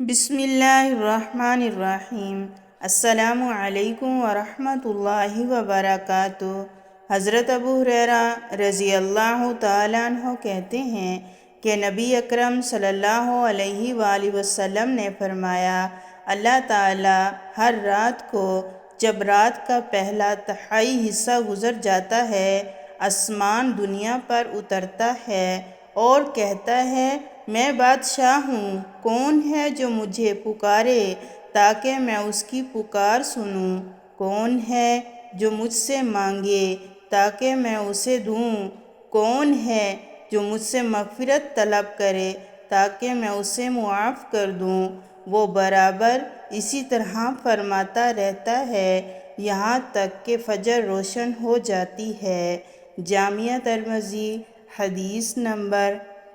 بسم اللہ الرحمن الرحیم۔ السلام علیکم ورحمۃ اللہ وبرکاتہ۔ حضرت ابو ہریرہ رضی اللہ تعالیٰ عنہ کہتے ہیں کہ نبی اکرم صلی اللہ علیہ وآلہ وسلم نے فرمایا، اللہ تعالیٰ ہر رات کو جب رات کا پہلا تہائی حصہ گزر جاتا ہے، آسمان دنیا پر اترتا ہے اور کہتا ہے، میں بادشاہ ہوں، کون ہے جو مجھے پکارے تاکہ میں اس کی پکار سنوں؟ کون ہے جو مجھ سے مانگے تاکہ میں اسے دوں؟ کون ہے جو مجھ سے مغفرت طلب کرے تاکہ میں اسے معاف کر دوں؟ وہ برابر اسی طرح فرماتا رہتا ہے یہاں تک کہ فجر روشن ہو جاتی ہے۔ جامعہ ترمذی حدیث نمبر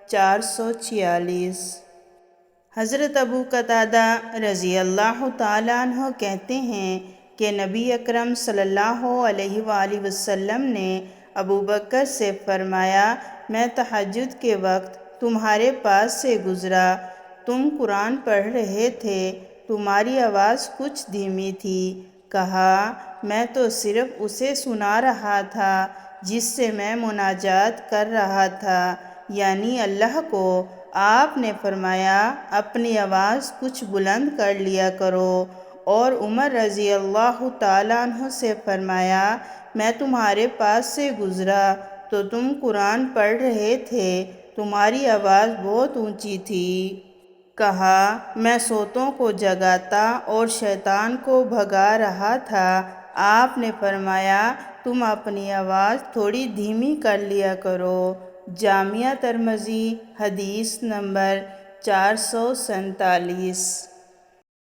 446۔ حضرت ابو قتادہ رضی اللہ تعالیٰ عنہ کہتے ہیں کہ نبی اکرم صلی اللہ علیہ وآلہ وسلم نے ابو بکر سے فرمایا، میں تہجد کے وقت تمہارے پاس سے گزرا، تم قرآن پڑھ رہے تھے، تمہاری آواز کچھ دھیمی تھی۔ کہا، میں تو صرف اسے سنا رہا تھا جس سے میں مناجات کر رہا تھا، یعنی اللہ کو۔ آپ نے فرمایا، اپنی آواز کچھ بلند کر لیا کرو۔ اور عمر رضی اللہ تعالیٰ عنہ سے فرمایا، میں تمہارے پاس سے گزرا تو تم قرآن پڑھ رہے تھے، تمہاری آواز بہت اونچی تھی۔ کہا، میں سوتوں کو جگاتا اور شیطان کو بھگا رہا تھا۔ آپ نے فرمایا، تم اپنی آواز تھوڑی دھیمی کر لیا کرو۔ جامعہ ترمذی حدیث نمبر 447۔